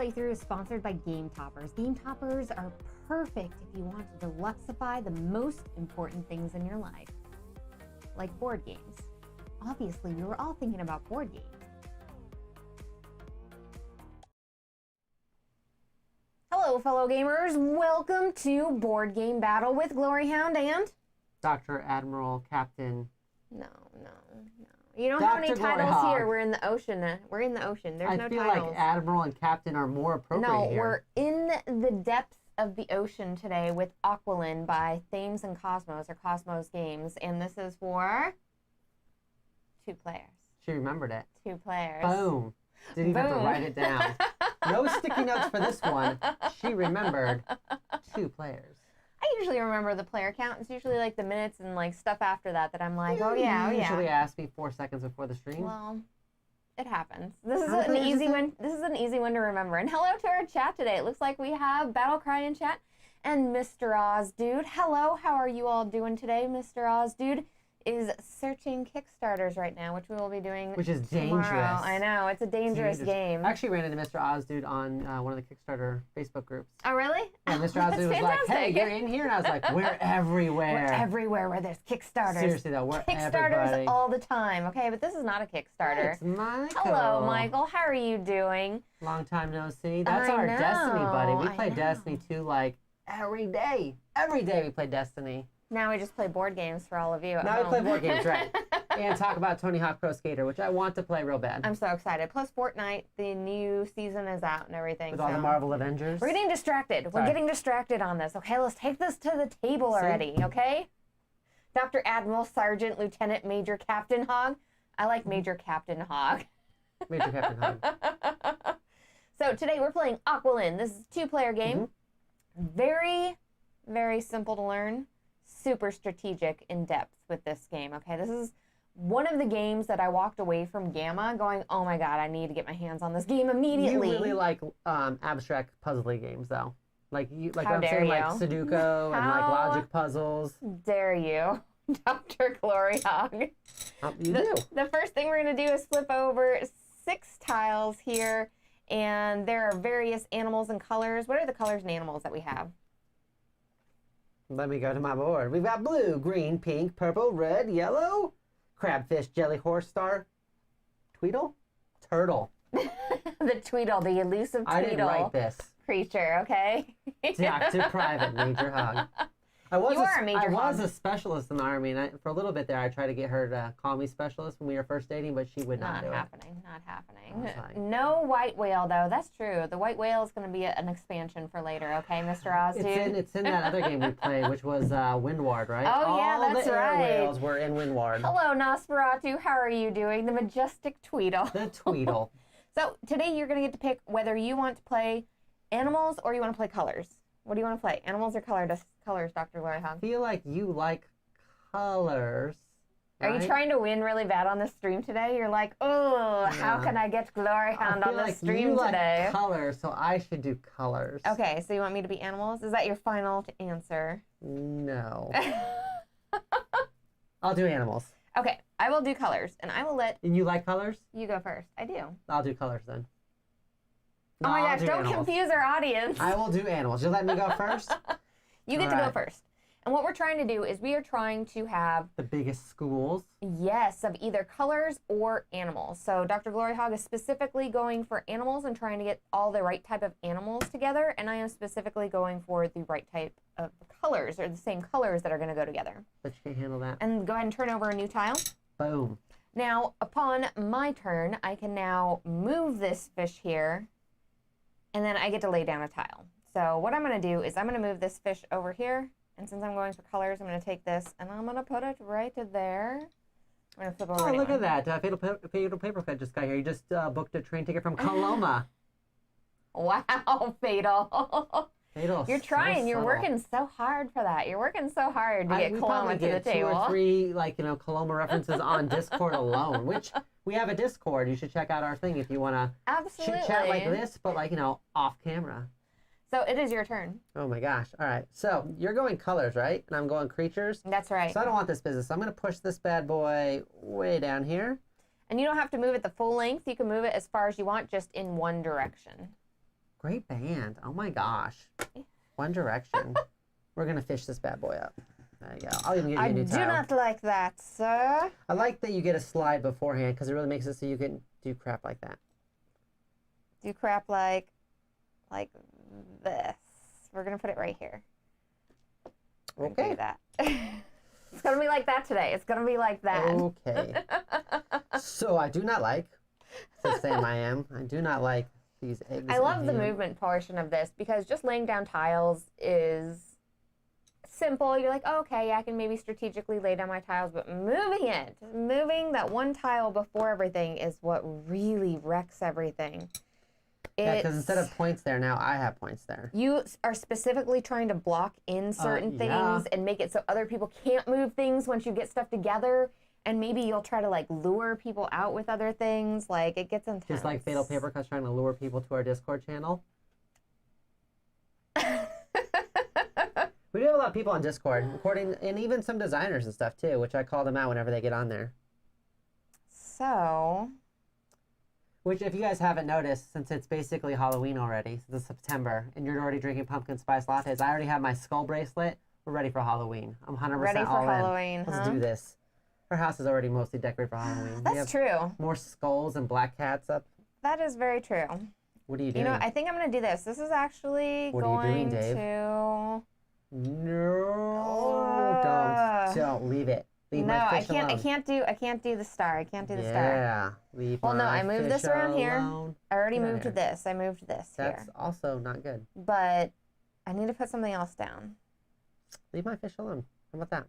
playthrough is sponsored by Game Toppers. Game Toppers are perfect if you want to deluxify the most important things in your life, like board games. Obviously, we were all thinking about board games. Hello, fellow gamers. Welcome to Board Game Battle with Gloryhound and... Dr. Admiral Captain. No. You don't have any titles Gloryhound. here. We're in the ocean. We're in the ocean. There's no titles. I feel like Admiral and Captain are more appropriate here. No, we're in the depths of the ocean today with Aqualin by Thames and Kosmos, or Kosmos Games. And this is for 2 players. She remembered it. 2 players. Boom. Didn't even have to write it down. No sticky notes for this one. She remembered 2 players. I usually remember the player count. It's usually like the minutes and like stuff after that I'm like, oh yeah. You usually ask me 4 seconds before the stream. Well, it happens. This is an easy one. This is an easy one to remember. And hello to our chat today. It looks like we have Battlecry in chat and Mr. Oz Dude. Hello, how are you all doing today? Mr. Oz Dude is searching Kickstarters right now, which we will be doing Which is tomorrow. dangerous. I know, it's a dangerous game. I actually ran into Mr. Oz Dude on one of the Kickstarter Facebook groups. Oh, really? And Mr. Oz Dude was like, hey, you're in here? And I was like, we're everywhere. We're everywhere where there's Kickstarters. Seriously, though, we're Kickstarters everybody. all the time. Okay, but this is not a Kickstarter. It's Michael. Hello, Michael. How are you doing? Long time no see. That's our Destiny buddy. We play know. Destiny 2 like every day. Every day we play Destiny. Now we just play board games for all of you at Now home. we play board games, right? And talk about Tony Hawk Pro Skater, which I want to play real bad. I'm so excited. Plus Fortnite, the new season is out and everything. With all the Marvel Avengers. We're getting distracted. Sorry. We're getting distracted on this. Okay, let's take this to the table already, okay? Dr. Admiral, Sergeant, Lieutenant, Major, Captain Hog. I like Major Captain Hog. Major Captain Hog. So today we're playing Aqualin. This is a 2-player game. Very, very simple to learn. Super strategic in depth with this game. Okay, this is one of the games that I walked away from Gamma going, oh my god, I need to get my hands on this game immediately. You really like abstract puzzly games, though. Like How I'm dare saying, you. like Sudoku and like logic puzzles. Dare you, Dr. Gloryhound. You do. The first thing we're gonna do is flip over 6 tiles here, and there are various animals and colors. What are the colors and animals that we have? Let me go to my board. We've got blue, green, pink, purple, red, yellow, crabfish, jelly, horse, star, tweedle, turtle. The tweedle, the elusive tweedle. I didn't write this. Creature, okay? Dr. Private Major Hog. I was a specialist in the Army, and for a little bit there, I tried to get her to call me specialist when we were first dating, but she would not do it. Not happening. No white whale, though. That's true. The white whale is going to be an expansion for later, okay, Mr. Oz? It's in that other game we played, which was Windward, right? Oh, yeah, that's right. All the air whales were in Windward. Hello, Nosferatu. How are you doing? The majestic Tweedle. The Tweedle. So today you're going to get to pick whether you want to play animals or you want to play colors. What do you want to play? Animals or colors, Dr. Gloryhound? I feel like you like colors. Right? Are you trying to win really bad on the stream today? You're like, oh, how can I get Gloryhound on the stream today? Like colors, so I should do colors. Okay, so you want me to be animals? Is that your final answer? No. I'll do animals. Okay, I will do colors, and I will let... And you like colors? You go first. I do. I'll do colors then. No, oh my gosh, don't confuse our audience. I will do animals. You'll let me go first? You get to go first. And what we're trying to do is we are trying to have... the biggest schools? Yes, of either colors or animals. So Dr. Gloryhound is specifically going for animals and trying to get all the right type of animals together. And I am specifically going for the right type of colors, or the same colors that are going to go together. But you can't handle that. And go ahead and turn over a new tile. Boom. Now, upon my turn, I can now move this fish here. And then I get to lay down a tile. So what I'm going to do is I'm going to move this fish over here. And since I'm going for colors, I'm going to take this and I'm going to put it right there. I'm going to flip over. Oh, look at that. Fatal Paper Cut just got here. You just booked a train ticket from Coloma. Wow, Fatal. Fatal. You're trying. You're working so hard for that. You're working so hard to get Coloma to the table. 2 or 3, Coloma references on Discord alone, which we have a Discord. You should check out our thing if you want to chit-chat like this, but off camera. So it is your turn. Oh my gosh. All right. So you're going colors, right? And I'm going creatures? That's right. So I don't want this business. So I'm going to push this bad boy way down here. And you don't have to move it the full length. You can move it as far as you want, just in one direction. Great band. Oh my gosh. One Direction. We're going to fish this bad boy up. There you go. I'll even give you a new tile. I do not like that, sir. I like that you get a slide beforehand because it really makes it so you can do crap like that. Do crap like this. We're going to put it right here. Okay. Do that. It's going to be like that today. It's going to be like that. Okay. So I do not like, to Sam I am, I do not like these eggs. I love the movement portion of this because just laying down tiles is simple. You're like, oh, okay, yeah, I can maybe strategically lay down my tiles, but moving that one tile before everything is what really wrecks everything. Yeah, because instead of points there, now I have points there. You are specifically trying to block in certain things and make it so other people can't move things once you get stuff together. And maybe you'll try to like lure people out with other things. Like it gets intense. Just like Fatal Papercut's trying to lure people to our Discord channel. We do have a lot of people on Discord, recording, and even some designers and stuff too, which I call them out whenever they get on there. So... Which, if you guys haven't noticed, since it's basically Halloween already, since it's September, and you're already drinking pumpkin spice lattes, I already have my skull bracelet. We're ready for Halloween. I'm 100% ready for all Halloween, in. Let's do this. Our house is already mostly decorated for Halloween. That's true. More skulls and black cats up. That is very true. What are you doing? You know, I think I'm going to do this. This is actually What are you doing, Dave? to... No, don't leave it. Leave no, my I fish can't. alone. I can't do the star. I can't do the star. Yeah, leave well, no, my I moved this fish around here. alone. I already Get out of moved here. this. I moved this That's here. also not good. But I need to put something else down. Leave my fish alone. How about that?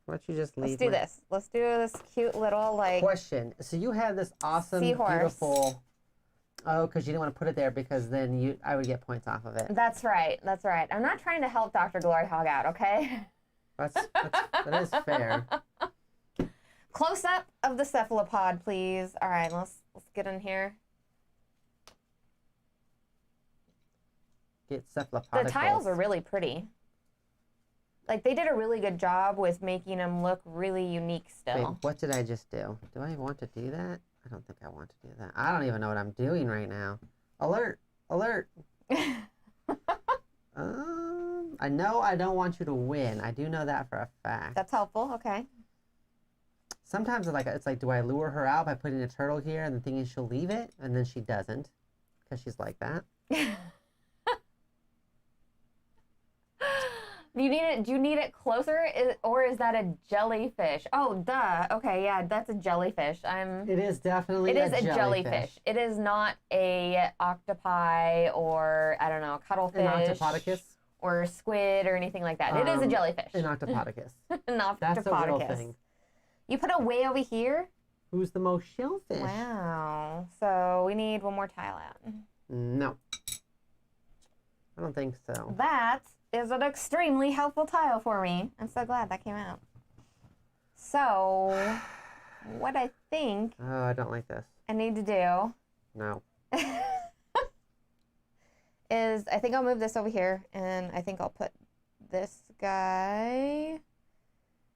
Why don't you just leave? Let's do this. Let's do this cute little like. Question. So you had this awesome, seahorse. beautiful. Oh, because you didn't want to put it there because then I would get points off of it. That's right. That's right. I'm not trying to help Dr. Gloryhoundd out, okay? That is fair. Close up of the cephalopod, please. All right, let's get in here. Get cephalopodicals. The tiles are really pretty. Like they did a really good job with making them look really unique still. Wait, what did I just do? Do I want to do that? I don't think I want to do that. I don't even know what I'm doing right now. Alert! Alert! I know I don't want you to win. I do know that for a fact. That's helpful. Okay. Sometimes it's like, do I lure her out by putting a turtle here and then thinking she'll leave it, and then she doesn't, because she's like that. Do you need it closer, or is that a jellyfish? Oh, duh. Okay, yeah, that's a jellyfish. It is definitely. It is a jellyfish. It is not a octopi or I don't know, cuttlefish. An octopodicus. Or squid or anything like that. It is a jellyfish. An octopodicus. An octopodicus. That's a real thing. You put it way over here. Who's the most shellfish? Wow. So we need one more tile out. No. I don't think so. That is an extremely helpful tile for me. I'm so glad that came out. So, what I think Oh, I don't like this. I need to do No. is I think I'll move this over here, and I think I'll put this guy.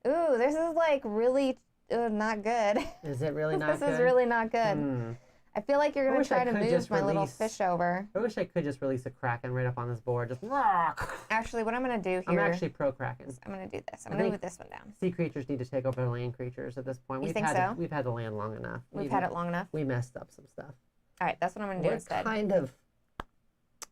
Ooh, this is like really not good. Is it really not good? This is really not good. I feel like you're going to try to move my little fish over. I wish I could just release a Kraken right up on this board. Just Actually, what I'm going to do here... I'm actually pro Kraken. I'm going to do this. I'm going to move this one down. Sea creatures need to take over land creatures at this point. You think so? We've had the land long enough. We've had it long enough? We messed up some stuff. All right, that's what I'm going to do instead. What kind of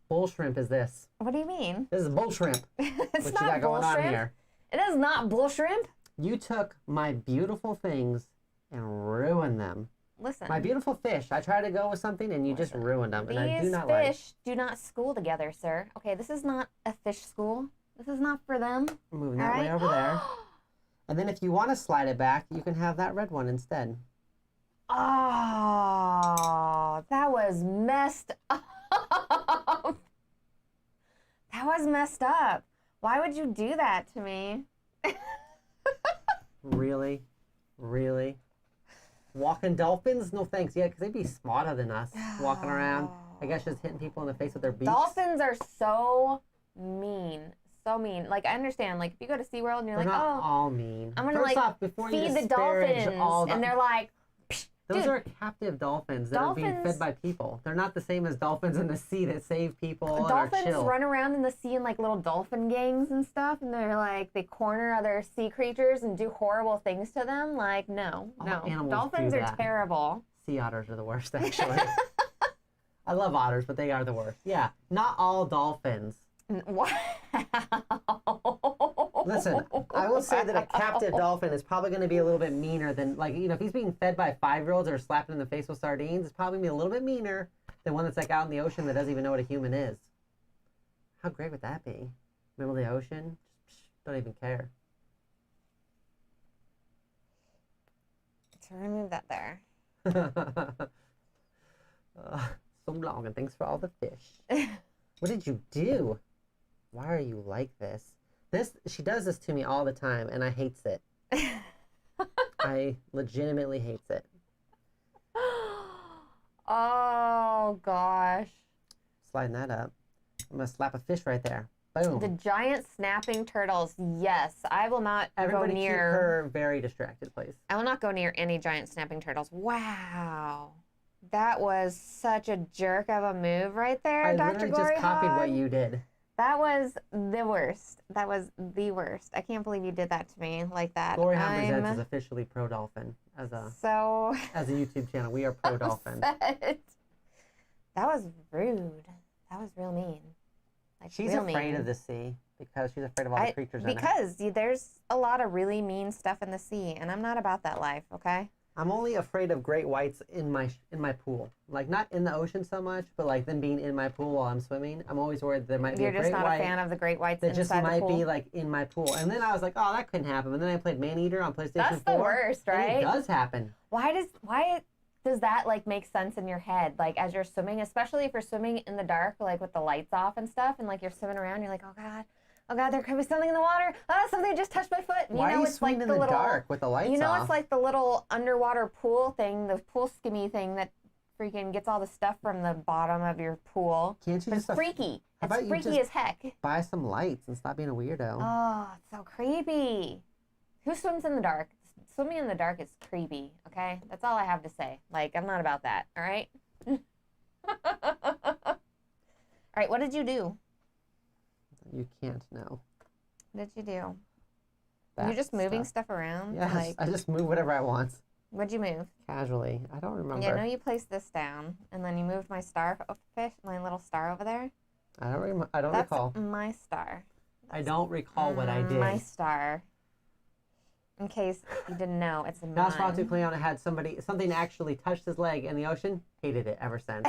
bull shrimp is this? What do you mean? This is bull shrimp. It's what not you got bull going on shrimp. here? It is not bull shrimp. You took my beautiful things and ruined them. Listen. My beautiful fish. I tried to go with something and you just ruined them. And I do not like. These fish do not school together, sir. Okay, this is not a fish school. This is not for them. I'm moving that way over there. And then if you want to slide it back, you can have that red one instead. Oh, that was messed up. That was messed up. Why would you do that to me? Really? Really? Walking dolphins? No thanks. Yeah, because they'd be smarter than us walking around. I guess just hitting people in the face with their beaks. Dolphins are so mean. So mean. Like, I understand. Like, if you go to SeaWorld and you're They're like, not oh, all mean. I'm going to, First like, off, before feed you the dolphins. all And they're like, psh, Those Dude, are captive dolphins that are being dolphins- fed by people. They're not the same as dolphins in the sea that save people and are dolphins chill. run around in the sea in like little dolphin gangs and stuff, and they're like they corner other sea creatures and do horrible things to them. Like no, All no, animals dolphins do are that. terrible. Sea otters are the worst, actually. I love otters, but they are the worst. Yeah, not all dolphins. Wow. Listen, I will say that a captive dolphin is probably going to be a little bit meaner than, like, you know, if he's being fed by 5-year-olds or slapped in the face with sardines, it's probably going to be a little bit meaner than one that's, like, out in the ocean that doesn't even know what a human is. How great would that be? Middle of the ocean? Don't even care. So remove that there. So long, and thanks for all the fish. What did you do? Why are you like this? She does this to me all the time, and I hates it. I legitimately hates it. Oh gosh. Sliding that up. I'm gonna slap a fish right there. Boom. The giant snapping turtles. Yes, I will not Everybody go keep near. her very distracted, please. I will not go near any giant snapping turtles. Wow. That was such a jerk of a move right there, I Dr. literally just copied what Gloryhound. you did. That was the worst. That was the worst. I can't believe you did that to me like that. Gloryhound Presents is officially pro dolphin as a so YouTube channel. We are pro dolphin. upset. That was rude. That was real mean. Like, She's real afraid mean. of the sea because she's afraid of all the creatures in it. Because there's a lot of really mean stuff in the sea, and I'm not about that life, okay? I'm only afraid of great whites in my pool. Like, not in the ocean so much, but like them being in my pool while I'm swimming. I'm always worried there might be You're a just great not white a fan of the great whites that just inside the might pool? be like in my pool. And then I was like, oh, that couldn't happen. And then I played Maneater on PlayStation 4. That's the worst, right? And it does happen. Why does that like make sense in your head? Like as you're swimming, especially if you're swimming in the dark, like with the lights off and stuff, and like you're swimming around, you're like, oh god, there could be something in the water. Ah, something just touched my foot. And Why are you it's swimming like in the little, dark with the lights off? It's like the little underwater pool thing, the pool skimmy thing that freaking gets all the stuff from the bottom of your pool. Can't you But just it's freaky. How about It's you freaky just as heck. buy some lights and stop being a weirdo? Oh, it's so creepy. Who swims in the dark? Swimming in the dark is creepy, okay? That's all I have to say. Like, I'm not about that, all right? All right, what did you do? You can't know. What did you do? That You're just moving stuff. stuff around? Yes, Like, I just move whatever I want. what'd you move? Casually. I don't remember. Yeah, I know you placed this down, and then you moved my starfish, my little star over there. I don't That's recall. my star. I don't recall what I did. My star. In case you didn't know, it's mine. Nosferatu Cleona had something actually touched his leg in the ocean. Hated it ever since.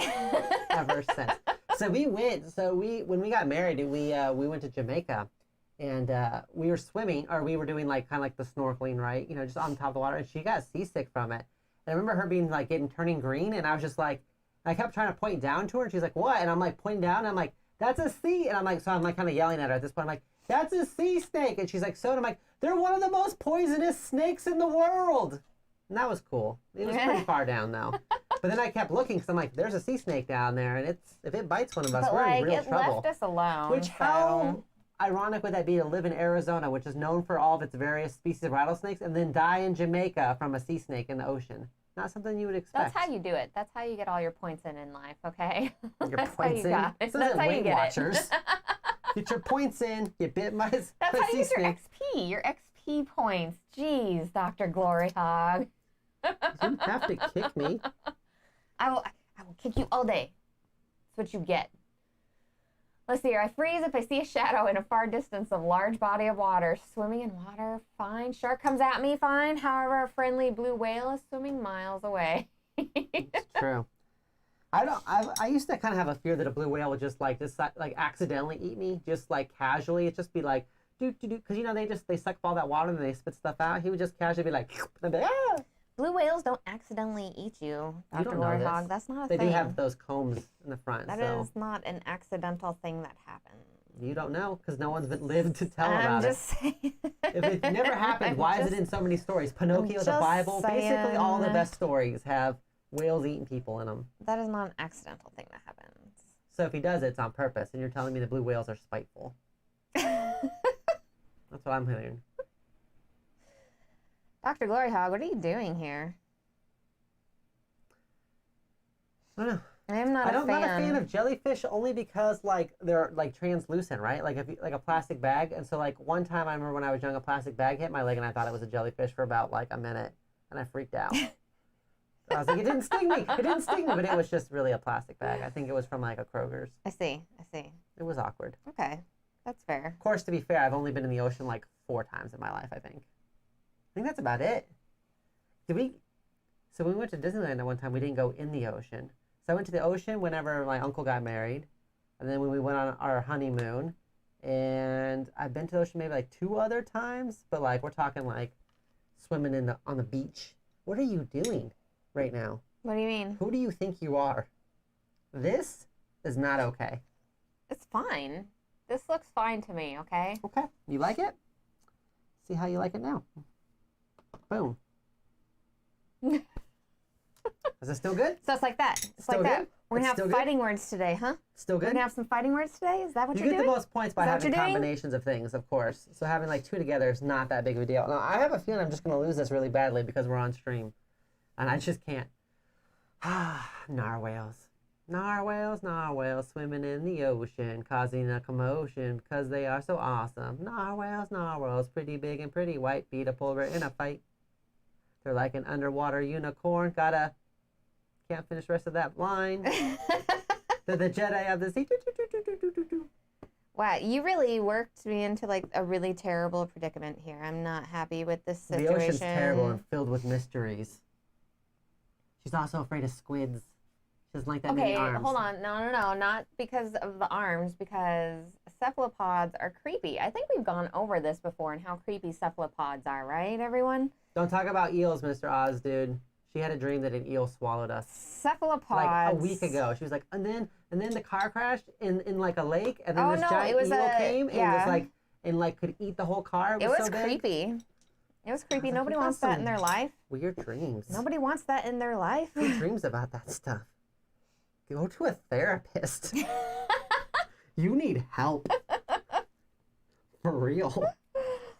Ever since. So when we got married, we went to Jamaica, and we were swimming, or we were doing like kind of like the snorkeling, right? You know, just on top of the water, and she got seasick from it. And I remember her being like turning green, and I was just like, I kept trying to point down to her, and she's like, what? And I'm like pointing down, and I'm like, that's a sea, and I'm like kind of yelling at her at this point. I'm like, that's a sea snake, and she's like, so, and I'm like, they're one of the most poisonous snakes in the world. And that was cool. It was pretty far down though. But then I kept looking because I'm like, there's a sea snake down there, and if it bites one of us, we're in real trouble. It left us alone. Which how ironic would that be to live in Arizona, which is known for all of its various species of rattlesnakes, and then die in Jamaica from a sea snake in the ocean? Not something you would expect. That's how you do it. That's how you get all your points in life, okay? Your That's points how you in. got it. This That's isn't how you Weight get Watchers. it. Get your points in. You bit my That's my how you sea get your snake. XP. Your XP points. Jeez, Dr. Gloryhound. You didn't have to kick me. I will kick you all day. That's what you get. Let's see here. I freeze if I see a shadow in a far distance of large body of water. Swimming in water, fine. Shark comes at me, fine. However, a friendly blue whale is swimming miles away. It's true. I used to kind of have a fear that a blue whale would just accidentally eat me, just like casually. It'd just be like, do, because you know they suck up all that water and then they spit stuff out. He would just casually be like, and I'd be like, ah! Blue whales don't accidentally eat you, Dr. don't know Gloryhound. this. That's not a They thing. do have those combs in the front. That so is not an accidental thing that happens. you don't know because no one's been lived to tell I'm about just saying. If it never happened, why is it in so many stories? Pinocchio, the just Bible, basically all the saying. best stories have whales eating people in them. That is not an accidental thing that happens. So if he does it, it's on purpose, and you're telling me the blue whales are spiteful. That's what I'm hearing. Dr. Gloryhound, what are you doing here? I don't know. I am not a fan. I'm not a fan of jellyfish only because like they're like translucent, right? Like if you, like a plastic bag. And so like one time I remember when I was young, a plastic bag hit my leg and I thought it was a jellyfish for about like a minute, and I freaked out. I was like, it didn't sting me. It didn't sting me, but it was just really a plastic bag. I think it was from like a Kroger's. I see. It was awkward. Okay, that's fair. Of course, to be fair, I've only been in the ocean like 4 times in my life, I think. I think that's about it. So when we went to Disneyland at one time, we didn't go in the ocean. So I went to the ocean whenever my uncle got married. And then when we went on our honeymoon. And I've been to the ocean maybe like 2 other times. But like, we're talking like swimming on the beach. What are you doing right now? What do you mean? Who do you think you are? This is not okay. It's fine. This looks fine to me, okay? Okay. You like it? See how you like it now. Boom. Is it still good? So it's like that. It's Still like that. good? We're going It's to have still fighting words today, huh? Still We're good? going to have some fighting words today? Is that what You you're get doing? the most points by Is that what having you're doing? combinations of things, of course. So having like 2 together is not that big of a deal. Now, I have a feeling I'm just going to lose this really badly because we're on stream. And I just can't. Narwhals. Narwhals swimming in the ocean, causing a commotion because they are so awesome. Narwhals, pretty big and pretty white, beat a polar in a fight. They're like an underwater unicorn. Can't finish the rest of that line. They're the Jedi of the sea. Wow, you really worked me into like a really terrible predicament here. I'm not happy with this situation. The ocean's terrible and filled with mysteries. She's also afraid of squids. She doesn't like that many arms. Okay, hold on. No. Not because of the arms, because cephalopods are creepy. I think we've gone over this before and how creepy cephalopods are, right, everyone? Don't talk about eels, Mr. Oz, dude. She had a dream that an eel swallowed us. Cephalopods. Like a week ago. She was like, and then the car crashed in like a lake, and then this giant eel came and was like, and like could eat the whole car. It was so big. Creepy. It was creepy. Nobody wants that in their life. Weird dreams. Nobody wants that in their life. Who dreams about that stuff? Go to a therapist. You need help. For real.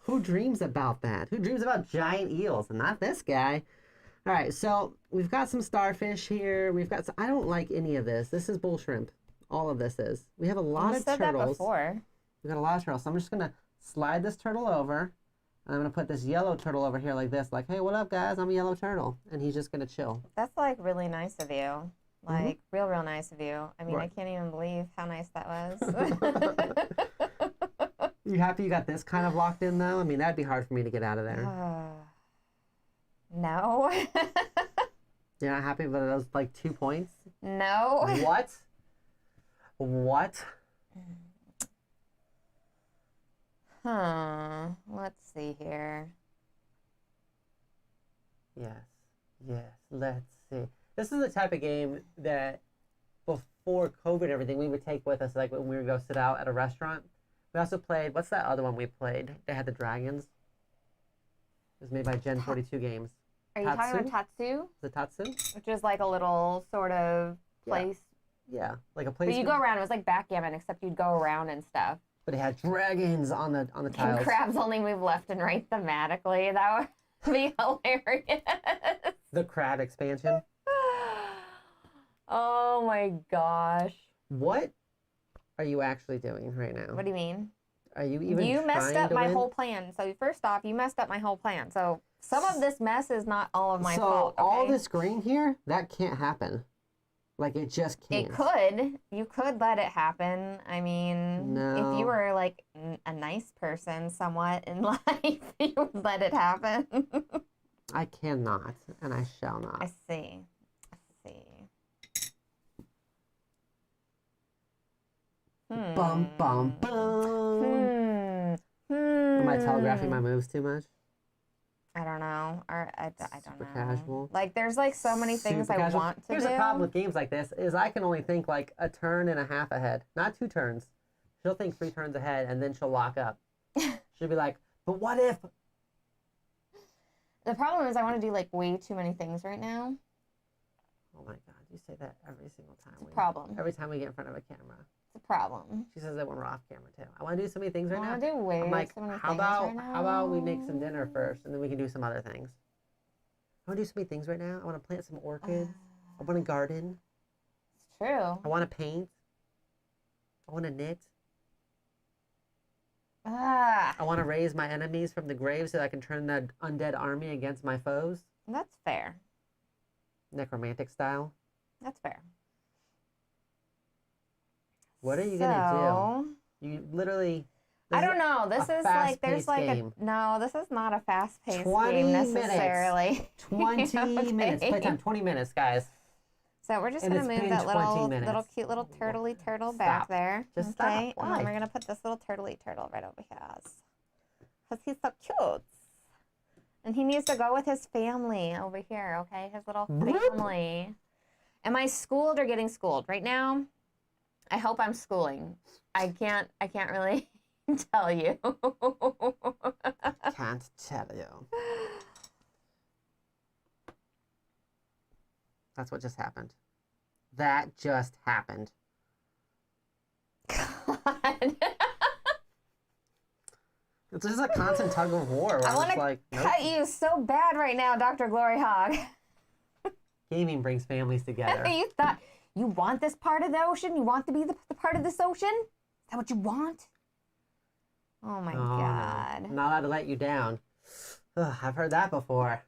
Who dreams about that? Who dreams about giant eels? Not this guy. All right, so we've got some starfish here. I don't like any of this. This is bull shrimp. All of this is. We have a lot of turtles. I've said that before. We've got a lot of turtles. So I'm just going to slide this turtle over. And I'm going to put this yellow turtle over here like this. Like, hey, what up, guys? I'm a yellow turtle. And he's just going to chill. That's, like, really nice of you. Like, real nice of you. I mean, right. I can't even believe how nice that was. You happy you got this kind of locked in, though? I mean, that'd be hard for me to get out of there. No. You're not happy with those, like, 2 points? No. What? What? Let's see here. Yes, let's see. This is the type of game that before COVID and everything, we would take with us, like when we would go sit out at a restaurant. We also played, what's that other one we played? They had the dragons. It was made by Gen 42 Games. Are you talking about Tatsu? Is it Tatsu? Which is like a little sort of place. Yeah, like a place. But you go around, it was like backgammon, except you'd go around and stuff. But it had dragons on the tiles. And crabs only move left and right thematically. That would be hilarious. The crab expansion. Oh my gosh. What are you actually doing right now? What do you mean? Are you even You messed up my win? whole plan. So first off, you messed up my whole plan. So some of this mess is not all of my fault. So okay? all this green here, that can't happen. Like it just can't. It could. You could let it happen. I mean, no. If you were like a nice person somewhat in life, you would let it happen. I cannot, and I shall not. I see. Bum, bum, bum. Am I telegraphing my moves too much? I don't know. Or I don't know. Super casual. Like, there's like so many things I want to do. Here's the problem with games like this is I can only think like a turn and a half ahead, not 2 turns. She'll think 3 turns ahead, and then she'll lock up. She'll be like, but what if? The problem is I want to do like way too many things right now. Oh my God, you say that every single time. It's a problem. Every time we get in front of a camera. It's a problem. She says that when we're off camera too. I want to do so many things right now. I want to do way I'm like, so many how things about right now. how about we make some dinner first, and then we can do some other things. I want to do so many things right now. I want to plant some orchids. I want to garden. true. I want to paint. I want to knit. Ah, I want to raise my enemies from the grave so that I can turn the undead army against my foes. that's fair. Necromantic style. That's fair. What are you going to do? You literally... I don't know. This is like, there's like game. no, this is not a fast-paced 20 game minutes. necessarily. 20 Okay. minutes. Playtime 20 minutes, guys. So we're just And going to it's move been that 20 little cute little turtley turtle Stop. back there. Just okay. stop. And then Why? we're going to put this little turtley turtle right over here. Because he's so cute. And he needs to go with his family over here, okay? His little family. Am I schooled or getting schooled? Right now, I hope I'm schooling. I can't really tell you. Can't tell you. That's what just happened. That just happened. God. It's just a constant tug of war. Where I want to like, cut you so bad right now, Dr. Gloryhougd. Gaming brings families together. You thought you want this part of the ocean? You want to be the part of this ocean? Is that what you want? Oh my God. No. I'm not allowed to let you down. Ugh, I've heard that before.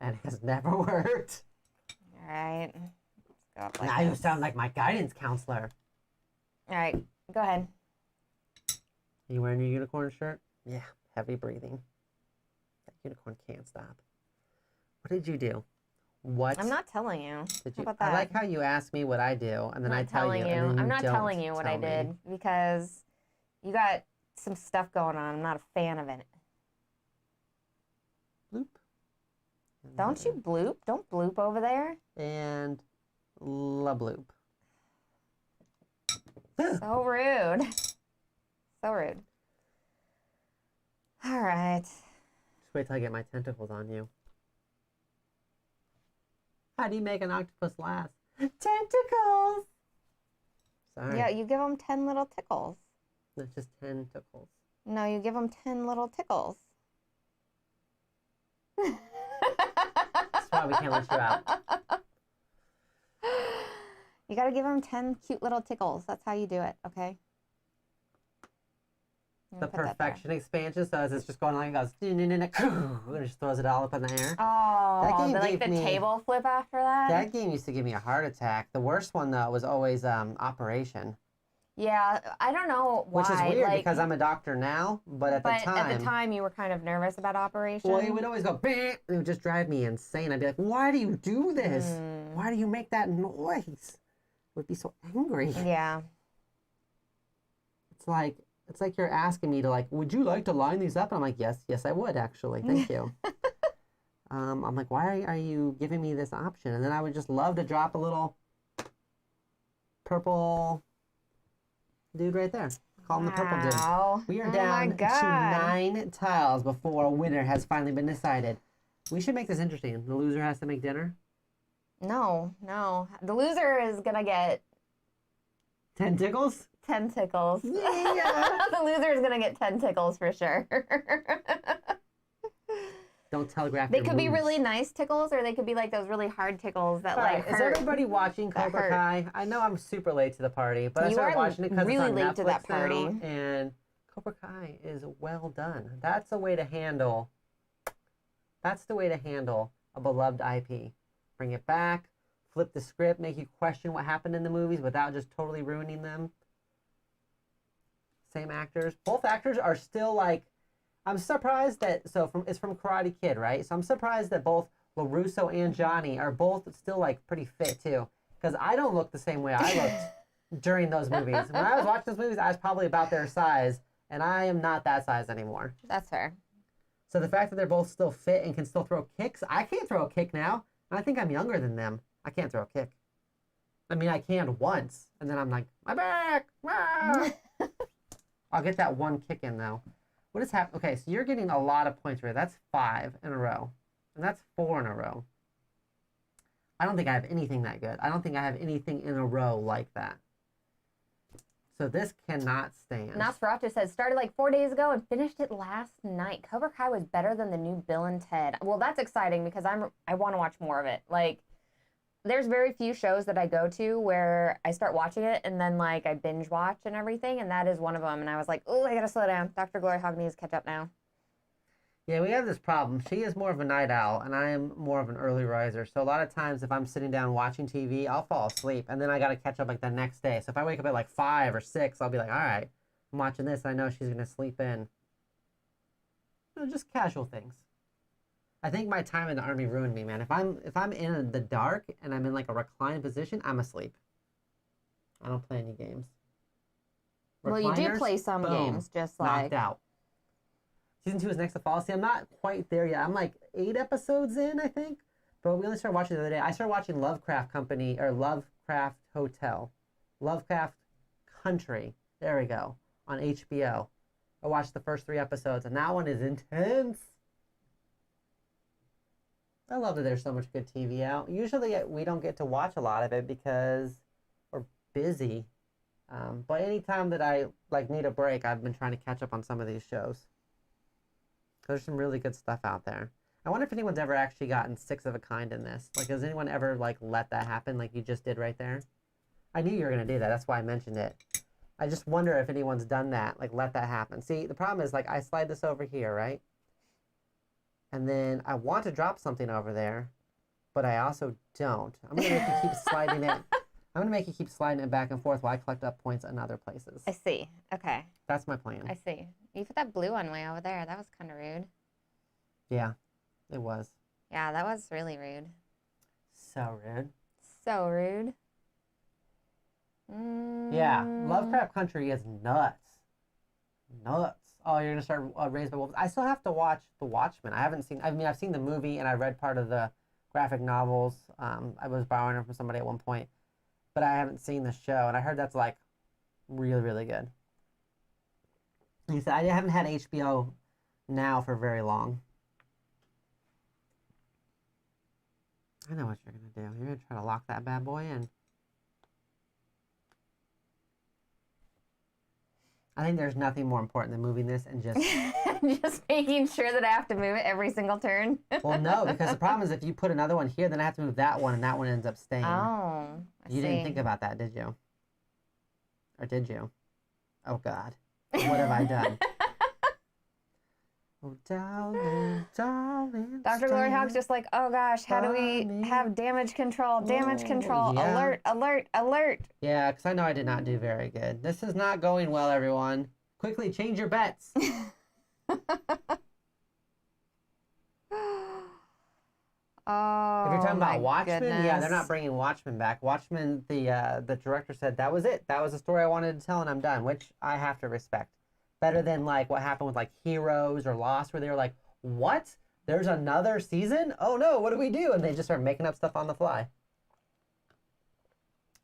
And it has never worked. All right. Let's go up like Now you this. sound like my guidance counselor. All right. Go ahead. Are you wearing your unicorn shirt? Yeah, heavy breathing. That unicorn can't stop. What did you do? What? I'm not telling you. Did How you? about that? I like how you ask me what I do, and then I tell you. And then I'm not don't telling you what I tell me. did because you got some stuff going on. I'm not a fan of it. Bloop. Don't you bloop? Don't bloop over there. And la bloop. So rude. So rude. All right. Just wait till I get my tentacles on you. How do you make an octopus last? Tentacles! Sorry. Yeah, you give them 10 little tickles. That's just tentacles. No, you give them 10 little tickles. That's why we can't let you out. You got to give them 10 cute little tickles. That's how you do it, okay? The perfection expansion, so as it's just going along, it goes, and it just throws it all up in the air. Oh, game like the gave me- table flip after that? That game used to give me a heart attack. The worst one, though, was always Operation. Yeah, I don't know why. Which is weird like, because I'm a doctor now, but at the time you were kind of nervous about Operation. well, it would always go, bang, and it would just drive me insane. I'd be like, why do you do this? Why do you make that noise? I would be so angry. Yeah. It's like you're asking me to like, would you like to line these up? And I'm like, yes, I would actually. Thank you. I'm like, why are you giving me this option? And then I would just love to drop a little purple dude right there. Call him the purple dude. We are down to 9 tiles before a winner has finally been decided. We should make this interesting. The loser has to make dinner. No. The loser is going to get Tentacles? tentacles. Yeah. The loser is going to get tentacles for sure. Don't telegraph They your could be moves. really nice tickles, or they could be like those really hard tickles that All like right, is hurt. everybody watching That Cobra hurt. Kai? I know I'm super late to the party, but I You started are watching it because really it's on late Netflix to that party. now, and Cobra Kai is well done. That's the way to handle. That's the way to handle a beloved IP. Bring it back, flip the script, make you question what happened in the movies without just totally ruining them. Same actors. Both actors are still like. I'm surprised that it's from Karate Kid, right? So I'm surprised that both LaRusso and Johnny are both still like pretty fit too, because I don't look the same way I looked during those movies. When I was watching those movies, I was probably about their size, and I am not that size anymore. That's fair. So the fact that they're both still fit and can still throw kicks, I can't throw a kick now, and I think I'm younger than them. I can't throw a kick. I mean, I can once, and then I'm like, my back. Ah! I'll get that one kick in though. What is happening? Okay, so you're getting a lot of points right. That's 5 in a row. And that's 4 in a row. I don't think I have anything that good. I don't think I have anything in a row like that. So this cannot stand. Nosferatu says, started like 4 days ago and finished it last night. Cobra Kai was better than the new Bill and Ted. Well, that's exciting because I want to watch more of it. Like, there's very few shows that I go to where I start watching it and then like I binge watch and everything, and that is one of them. And I was like, oh, I gotta slow down. Dr. Gloryhougdd needs to catch up now. Yeah, we have this problem. She is more of a night owl, and I am more of an early riser. So a lot of times, if I'm sitting down watching TV, I'll fall asleep, and then I gotta catch up like the next day. So if I wake up at like 5 or 6, I'll be like, all right, I'm watching this. I know she's gonna sleep in. You know, just casual things. I think my time in the Army ruined me, man. If I'm in the dark and I'm in like a reclined position, I'm asleep. I don't play any games. Well, you do Recliners, play some boom, games, just like knocked out. Season 2 is next to fall. See, I'm not quite there yet. I'm like 8 episodes in, I think. But we only started watching the other day. I started watching Lovecraft Company, or Lovecraft Hotel. Lovecraft Country. There we go. On HBO. I watched the first 3 episodes, and that one is intense. I love that there's so much good TV out. Usually we don't get to watch a lot of it because we're busy. But anytime that I like need a break, I've been trying to catch up on some of these shows. There's some really good stuff out there. I wonder if anyone's ever actually gotten 6 of a kind in this. Like, has anyone ever like let that happen like you just did right there? I knew you were gonna do that. That's why I mentioned it. I just wonder if anyone's done that, like let that happen. See, the problem is like I slide this over here, right? And then I want to drop something over there, but I also don't. I'm gonna make you keep sliding it. I'm gonna make you keep sliding it back and forth while I collect up points in other places. I see. Okay. That's my plan. I see. You put that blue one way over there. That was kind of rude. Yeah, it was. Yeah, that was really rude. So rude. So rude. Yeah, Lovecraft Country is nuts. Nuts. Oh, you're gonna start Raised by Wolves. I still have to watch The Watchmen. I've seen the movie and I read part of the graphic novels. I was borrowing them from somebody at one point, but I haven't seen the show, and I heard that's like really, really good. He said I haven't had HBO now for very long. I know what you're gonna do. You're gonna try to lock that bad boy in. I think there's nothing more important than moving this and just... just making sure that I have to move it every single turn. Well, no, because the problem is if you put another one here, then I have to move that one, and that one ends up staying. Oh, You didn't think about that, did you? Or did you? Oh, God. What have I done? Oh, darling, darling. Dr. Gloryhoundd's just like, oh gosh, how do we have damage control? Damage control. Yeah. Alert, alert, alert. Yeah, because I know I did not do very good. This is not going well, everyone. Quickly, change your bets. Oh, If you're talking about Watchmen, goodness. yeah, they're not bringing Watchmen back. Watchmen, the director said that was it. That was the story I wanted to tell, and I'm done, which I have to respect. Better than like what happened with like Heroes or Lost, where they were like, "What? There's another season? Oh no, what do we do?" And they just start making up stuff on the fly.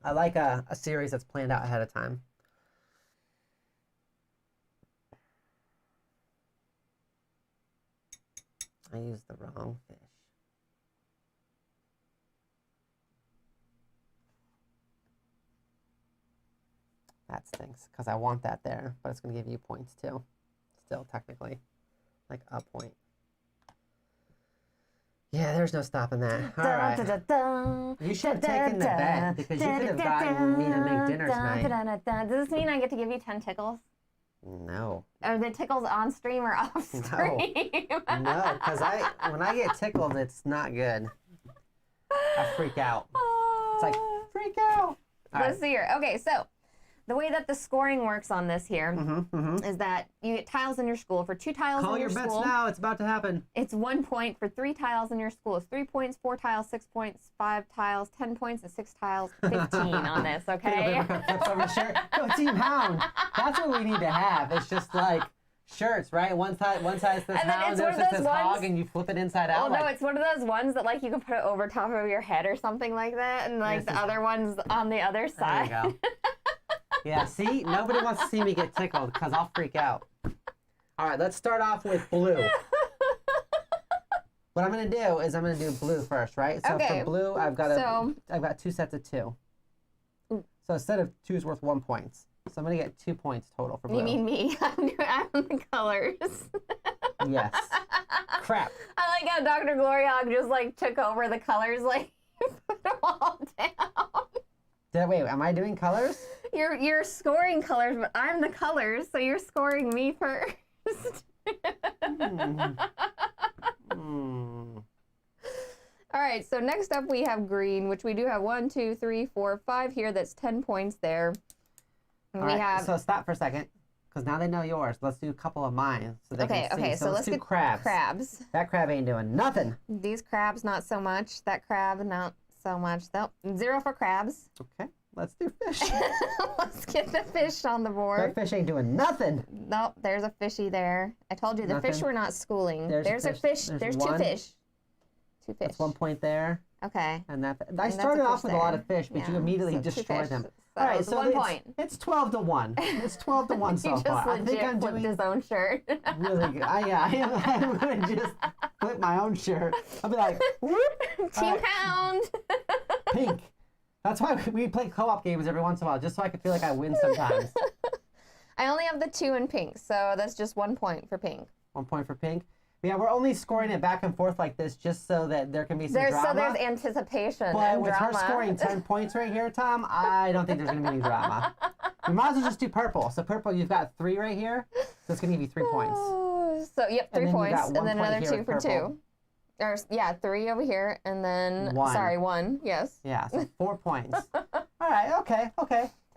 I like a series that's planned out ahead of time. I used the wrong fish. That stinks, because I want that there, but it's going to give you points too. Still, technically. Like a point. Yeah, there's no stopping that. All right. You should have taken the bet, because you could have gotten me to make dinner tonight. Does this mean I get to give you 10 tickles? No. Are the tickles on stream or off stream? No, because when I get tickled, it's not good. I freak out. It's like, freak out. Let's see here. Okay, so the way that the scoring works on this here is that you get tiles in your school. For 2 tiles Call in your your school, bets now. It's about to happen. it's 1 point. For 3 tiles in your school, it's 3 points. 4 tiles, 6 points. 5 tiles, 10 points. And 6 tiles, 15 on this, okay? Flips over the shirt. Go Team Hound. That's what we need to have. It's just like shirts, right? One side says And then Hound, it's the one other of side says those Hog, ones- and you flip it inside out. Well, no, it's one of those ones that like you can put it over top of your head or something like that, and like the other one's on the other side. There you go. Yeah, see? Nobody wants to see me get tickled because I'll freak out. All right, let's start off with blue. What I'm going to do is I'm going to do blue first, right? So Okay. for blue, I've got 2 sets of 2. So a set of 2 is worth 1 point. So I'm going to get 2 points total for blue. You mean me? I'm the colors. Yes. Crap. I like how Dr. Gloryhoundd just like took over the colors, like put them fall down. Wait, am I doing colors? You're scoring colors, but I'm the colors, so you're scoring me first. All right, so next up we have green, which we do have 1, 2, 3, 4, 5 here. That's 10 points there. And we have. So stop for a second, because now they know yours. Let's do a couple of mine. So they can see. So let's do get crabs. Crabs. That crab ain't doing nothing. These crabs, not so much. That crab, not so much. Nope. 0 for crabs. Okay, let's do fish. Let's get the fish on the board. That fish ain't doing nothing. Nope, there's a fishy there. I told you the fish were not schooling. There's a fish. There's 2 fish. 2 fish. That's 1 point there. Okay. And I started off with a lot of fish, but you immediately destroyed them. So all right, so 1 point. It's 12-1. It's 12-1 so far. I think I'm doing his own shirt. really good. I'm going to just flip my own shirt. I'll be like, whoop. Team pound. Pink. That's why we play co-op games every once in a while, just so I can feel like I win sometimes. I only have the 2 in pink, so that's just 1 point for pink. 1 point for pink. Yeah, we're only scoring it back and forth like this just so that there can be some drama. So there's anticipation but and with drama. her scoring 10 points right here, Tom, I don't think there's going to be any drama. We might as well just do purple. So purple, you've got 3 right here, so it's going to give you 3 points. So, yep, 3 points, and then another 2 for purple. 2. Or, yeah, 3 over here, and then, 1. Sorry, 1, yes. Yeah, so 4 points. All right, okay.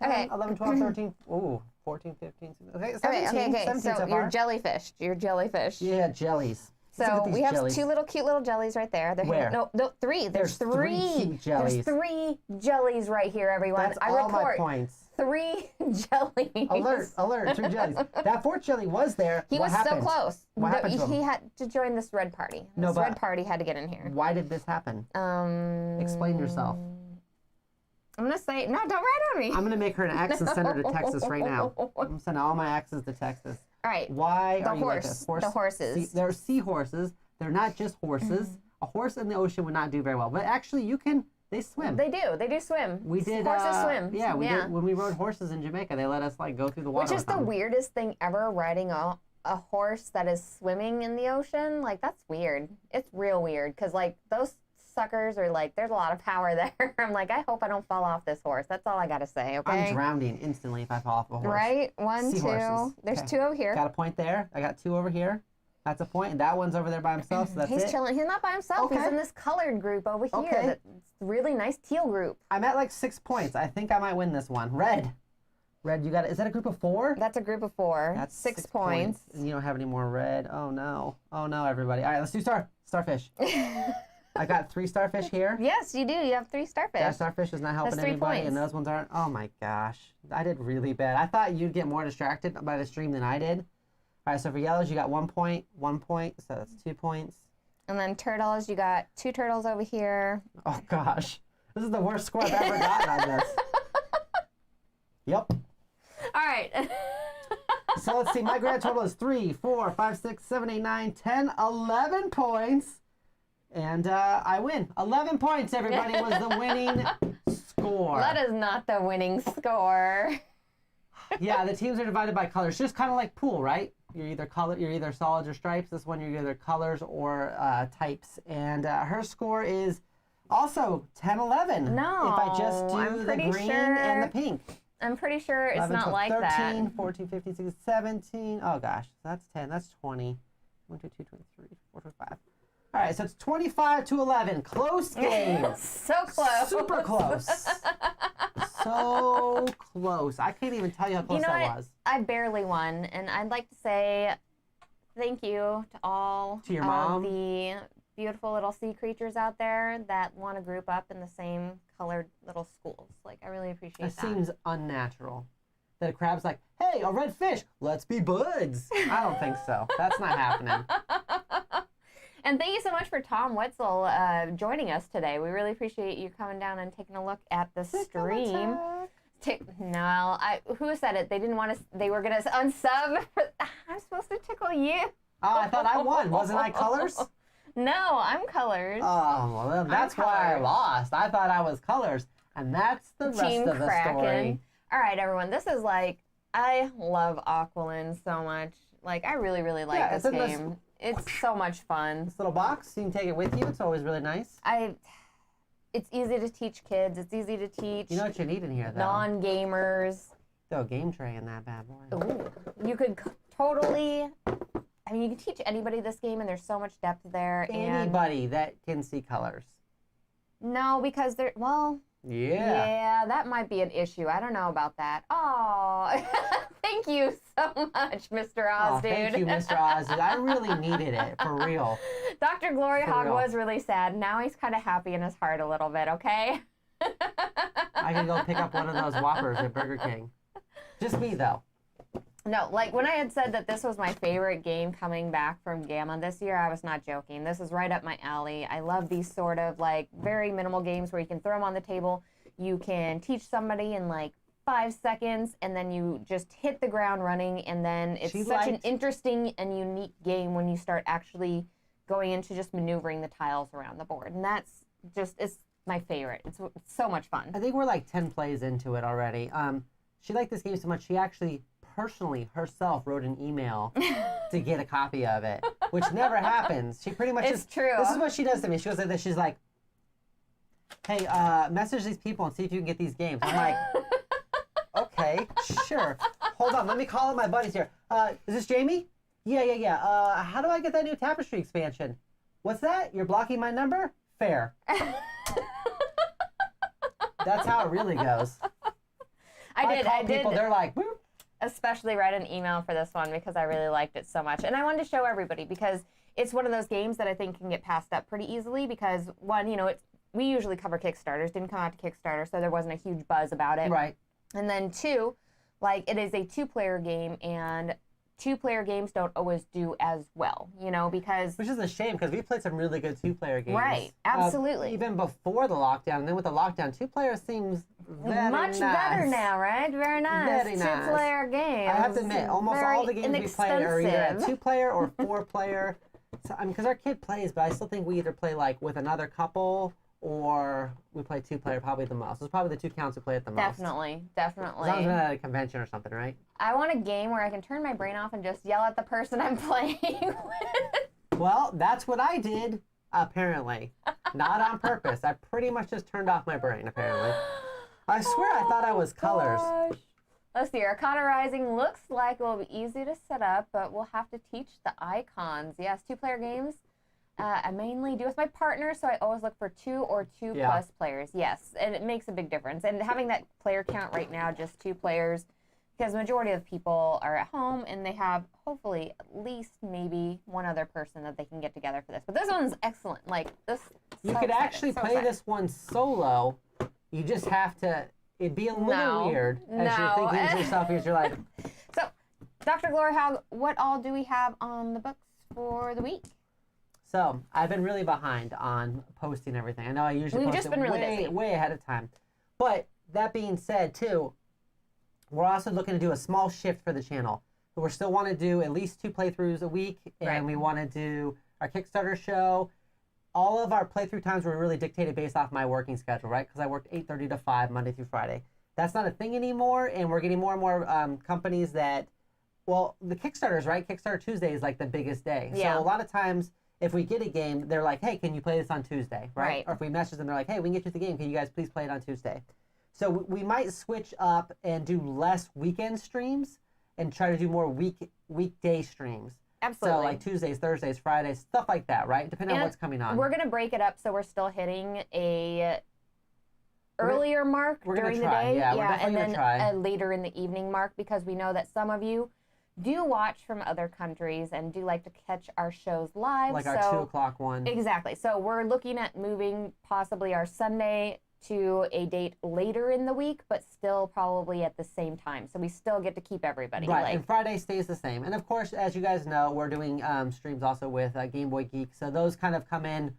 10, 11, 12, 13, ooh, 14, 15, 16, okay, 17, okay. 17 So so you're jellyfish. You're jellyfish. Yeah, jellies. So we have jellies. 2 cute little jellies right there. They're Where? No, 3. There's 3. Cute jellies. There's 3 jellies right here, everyone. That's I all report my points. 3 jellies. Alert, 3 jellies. That 4th jelly was there. He what was happened? so close. What happened to him? He had to join this red party. This red party had to get in here. Why did this happen? Explain yourself. I'm going to say, no, don't write on me. I'm going to make her an X and send her to Texas right now. I'm going to send all my X's to Texas. All right. Why are you like this? The horses. They're seahorses. They're not just horses. A horse in the ocean would not do very well. But actually, they swim. They do swim. We did. Horses swim. Yeah, we did. When we rode horses in Jamaica, they let us go through the water. Which is the weirdest thing ever, riding a horse that is swimming in the ocean. Like, that's weird. It's real weird. Because, those suckers are there's a lot of power there. I'm like, I hope I don't fall off this horse. That's all I got to say, okay? I'm drowning instantly if I fall off a horse. Right? 1, 2. Seahorses. There's Okay. 2 over here. Got a point there. I got 2 over here. That's a point. And that one's over there by himself, so that's He's it. chilling. He's not by himself. Okay. He's in this colored group over here. Okay. That's really nice teal group. I'm at 6 points. I think I might win this one. Red, you got it. Is that a group of 4? That's a group of 4. That's 6 points. And you don't have any more red. Oh no, everybody. All right, let's do starfish. I got 3 starfish here. Yes, you do. You have 3 starfish. That starfish is not helping 3 anybody, points. and those ones aren't. Oh my gosh, I did really bad. I thought you'd get more distracted by the stream than I did. All right, so for yellows, you got 1 point, 1 point, so that's 2 points. And then turtles, you got 2 turtles over here. Oh gosh, this is the worst score I've ever gotten on this. Yep. All right. So let's see, my grand total is 3, 4, 5, 6, 7, 8, 9, 10, 11 points. And I win. 11 points, everybody, was the winning score. That is not the winning score. Yeah, the teams are divided by colors. Just kind of like pool, right? You're either solids or stripes. This one, you're either colors or types. And her score is also 10-11. No, if I just do the green and the pink. I'm pretty sure it's 11, not 12, like 13, that. 14, 15, 16, 17. Oh gosh, that's 10. That's 20. 1, 2, 2, 23, 4, 25. All right, so it's 25-11. Close game. So close. Super close. So close. I can't even tell you how close that was. I barely won, and I'd like to say thank you to all To your of mom? the beautiful little sea creatures out there that want to group up in the same colored little schools. I really appreciate That that. seems unnatural. That a crab's like, hey, a red fish, let's be buds. I don't think so. That's not happening. And thank you so much for Tom Wetzel joining us today. We really appreciate you coming down and taking a look at the stream. Who said it? They didn't want to. They were gonna unsub. I'm supposed to tickle you. Oh, I thought I won. Wasn't I colors? No, I'm colors. Oh, well, that's why I lost. I thought I was colors. And that's the rest Team of the Kraken. story. All right, everyone. This is I love Aqualin so much. I really, really like this game. It's so much fun. This little box, you can take it with you. It's always really nice. it's easy to teach kids. It's easy to teach You know what you need in here, though? non-gamers. Throw a game tray in that bad boy. Ooh. You could totally, I mean, you can teach anybody this game, and there's so much depth there. Anybody that can see colors. No, because they're, well, yeah, that might be an issue. I don't know about that. Oh, thank you so much, Mr. Oz, dude. Thank you, Mr. Oz. I really needed it, for real. Dr. Gloryhound was really sad. Now he's kind of happy in his heart a little bit, okay? I can go pick up one of those Whoppers at Burger King. Just me, though. No, like when I had said that this was my favorite game coming back from Gamma this year, I was not joking. This is right up my alley. I love these sort of like very minimal games where you can throw them on the table. You can teach somebody in like 5 seconds, and then you just hit the ground running, and then it's such an interesting and unique game when you start actually going into just maneuvering the tiles around the board. And that's just, it's my favorite. It's so much fun. I think we're like 10 plays into it already. She liked this game so much, she actually personally herself wrote an email to get a copy of it, which never happens. She pretty much It's true. This is what she does to me. She goes like this. She's like, hey, message these people and see if you can get these games. I'm like, okay, sure. Hold on, let me call up my buddies here. Is this Jamie? Yeah. How do I get that new Tapestry expansion? What's that? You're blocking my number? Fair. That's how it really goes. I did. People, they're like, whoop. Especially write an email for this one because I really liked it so much. And I wanted to show everybody because it's one of those games that I think can get passed up pretty easily because, one, you know, we usually cover Kickstarters, didn't come out to Kickstarter, so there wasn't a huge buzz about it. Right. And then two, like, it is a 2-player game, and 2-player games don't always do as well, you know, because... Which is a shame, because we played some really good 2-player games. Right, absolutely. Even before the lockdown, and then with the lockdown, 2-player seems very much nice. better now, right? Very nice. Very nice. 2-player games. I have to admit, almost all the games we play are either a 2-player or 4-player. So, I mean, because our kid plays, but I still think we either play, like, with another couple, or we play 2-player probably the most. Those are probably the 2 counts we play at the most. Definitely. As long as we're not at a convention or something, right? I want a game where I can turn my brain off and just yell at the person I'm playing with. Well, that's what I did, apparently. Not on purpose. I pretty much just turned off my brain, apparently. I swear I thought I was colors. Gosh. Let's see. Our colorizing looks like it will be easy to set up, but we'll have to teach the icons. Yes, 2-player games. I mainly do with my partner, so I always look for 2 or 2 plus players. Yes, and it makes a big difference. And having that player count right now, just 2 players, because the majority of people are at home and they have hopefully at least maybe one other person that they can get together for this. But this one's excellent. Like this. You could actually play this one solo. You just have to. It'd be a little weird as you're thinking to yourself as you're like. So, Dr. Gloryhound, what all do we have on the books for the week? So, I've been really behind on posting everything. I know I usually post it way ahead of time. But that being said, too, we're also looking to do a small shift for the channel. We still want to do at least 2 playthroughs a week, and we want to do our Kickstarter show. All of our playthrough times were really dictated based off my working schedule, right? Because I worked 8:30 to 5, Monday through Friday. That's not a thing anymore, and we're getting more and more companies that, well, the Kickstarters, right? Kickstarter Tuesday is like the biggest day. Yeah. So a lot of times, if we get a game, they're like, hey, can you play this on Tuesday, right? Or if we message them, they're like, hey, we can get you the game. Can you guys please play it on Tuesday? So we might switch up and do less weekend streams and try to do more weekday streams. Absolutely. So like Tuesdays, Thursdays, Fridays, stuff like that, right? Depending on what's coming on. We're going to break it up so we're still hitting a earlier mark during the day. Yeah, and then a later in the evening mark, because we know that some of you do watch from other countries and do like to catch our shows live. Like our 2 o'clock one. Exactly. So we're looking at moving possibly our Sunday to a date later in the week, but still probably at the same time. So we still get to keep everybody. Right, and Friday stays the same. And of course, as you guys know, we're doing streams also with Game Boy Geek. So those kind of come in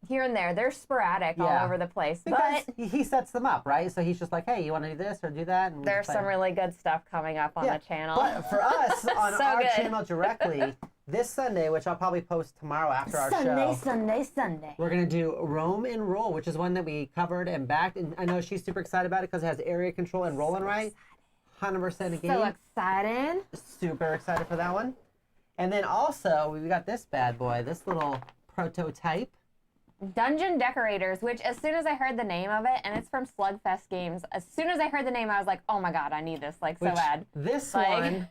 here and there. They're sporadic all over the place. Because he sets them up, right? So he's just like, hey, you want to do this or do that? And there's some really good stuff coming up on the channel. But for us, on our channel directly, this Sunday, which I'll probably post tomorrow after our show. Sunday. We're going to do Roam and Roll, which is one that we covered and backed. And I know she's super excited about it because it has area control and rolling right. 100% a game. So excited. Super excited for that one. And then also, we've got this bad boy, this little prototype. Dungeon Decorators, which as soon as I heard the name of it, and it's from Slugfest Games, as soon as I heard the name, I was like, oh my god, I need this, like, so bad. This like... one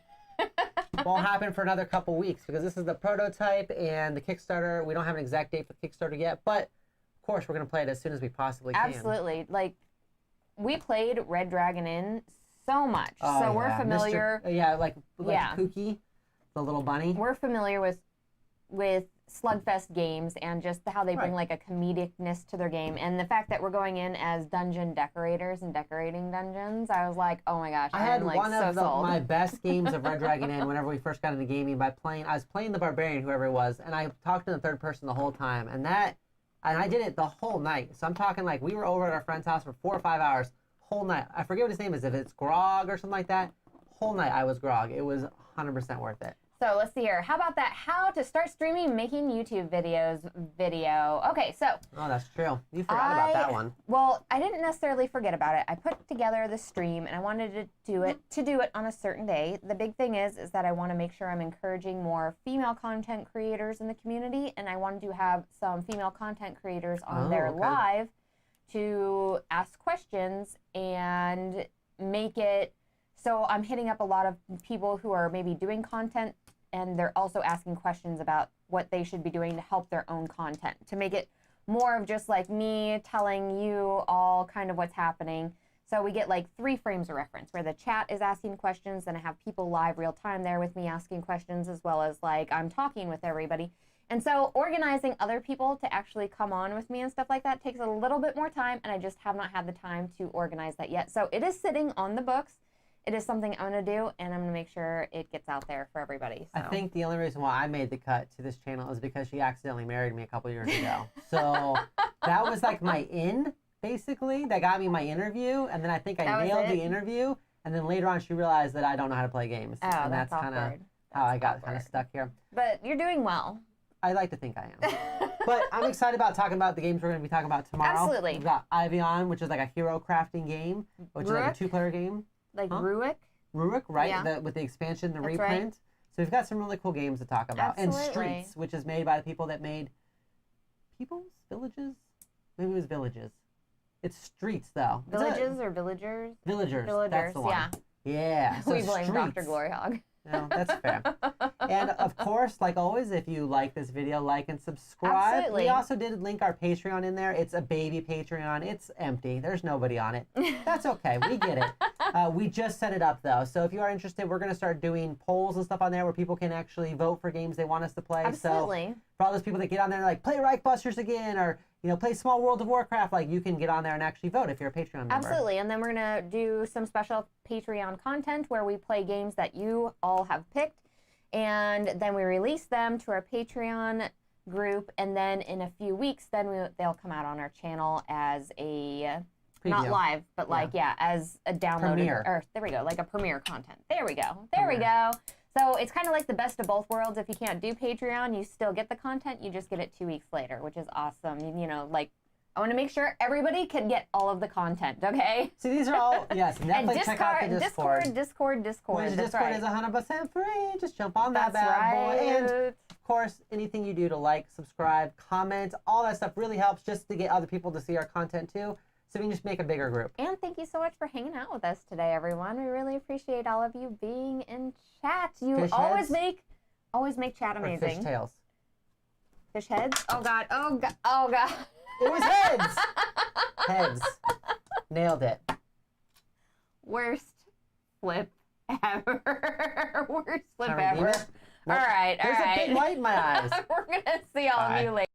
won't happen for another couple weeks because this is the prototype and the Kickstarter. We don't have an exact date for the Kickstarter yet, but of course we're going to play it as soon as we possibly can. Absolutely. Like, we played Red Dragon Inn so much, so we're familiar. Like Pookie, the little bunny. We're familiar with Slugfest Games and just how they bring like a comedicness to their game, and the fact that we're going in as dungeon decorators and decorating dungeons, I was like, oh my gosh, I had like, one of sold. my best games of Red Dragon Inn whenever we first got into gaming I was playing the barbarian, whoever it was, and I talked to the third person the whole time, and I did it the whole night. So I'm talking like we were over at our friend's house for 4 or 5 hours, whole night. I forget what his name is, if it's Grog or something like that. Whole night I was Grog. It was 100% worth it. So let's see here. How about that? How to start streaming making YouTube videos video. Okay, so. Oh, that's true. You forgot about that one. Well, I didn't necessarily forget about it. I put together the stream and I wanted to do it on a certain day. The big thing is that I want to make sure I'm encouraging more female content creators in the community, and I wanted to have some female content creators on there live to ask questions and make it so I'm hitting up a lot of people who are maybe doing content, and they're also asking questions about what they should be doing to help their own content, to make it more of just like me telling you all kind of what's happening. So we get like 3 frames of reference where the chat is asking questions, and I have people live real time there with me asking questions, as well as like I'm talking with everybody. And so organizing other people to actually come on with me and stuff like that takes a little bit more time, and I just have not had the time to organize that yet. So it is sitting on the books. It is something I'm going to do, and I'm going to make sure it gets out there for everybody. So. I think the only reason why I made the cut to this channel is because she accidentally married me a couple years ago. So that was like my in, basically. That got me my interview, and then I think I nailed the interview, and then later on she realized that I don't know how to play games. Oh, and that's kind of how I got kind of stuck here. But you're doing well. I like to think I am. But I'm excited about talking about the games we're going to be talking about tomorrow. Absolutely. We've got Ivion, which is like a hero crafting game, which is like a 2-player game. Like Ruik? Ruik, right? Yeah. With the expansion, the reprint. Right. So we've got some really cool games to talk about. Absolutely. And Streets, which is made by the people that made Peoples? Villages? Maybe it was Villages. It's Streets, though. Villages or Villagers? Villagers. That's the one. Yeah. Yeah. So we blame Streets. Dr. Gloryhoundd. No, that's fair. And of course, like always, if you like this video, like and subscribe. Absolutely. We also did link our Patreon in there. It's a baby Patreon. It's empty. There's nobody on it. That's okay. We get it. We just set it up though. So if you are interested, we're going to start doing polls and stuff on there where people can actually vote for games they want us to play. Absolutely. So for all those people that get on there and like, play Reichbusters again, or play Small World of Warcraft, like you can get on there and actually vote if you're a Patreon member. Absolutely. And then we're going to do some special Patreon content where we play games that you all have picked, and then we release them to our Patreon group, and then in a few weeks then they'll come out on our channel as a preview. Not live, but like as a downloaded premiere. Or there we go, like a premiere content. There we go. There we go. So it's kind of like the best of both worlds. If you can't do Patreon, you still get the content. You just get it 2 weeks later, which is awesome. Like, I want to make sure everybody can get all of the content, okay? So these are all, yes, definitely check out the Discord. Discord. Which Discord is 100% free. Just jump on that That's bad boy. right. And, of course, anything you do to like, subscribe, comment, all that stuff really helps just to get other people to see our content too. So we can just make a bigger group. And thank you so much for hanging out with us today, everyone. We really appreciate all of you being in chat. You Fish always heads? make chat amazing. Or fish tails. Fish heads? Oh God. Oh God. Oh God. It was heads. Heads. Nailed it. Worst flip ever. Worst flip Sorry, ever. Nina? Nope. All right. There's a big light in my eyes. We're gonna see all of you later.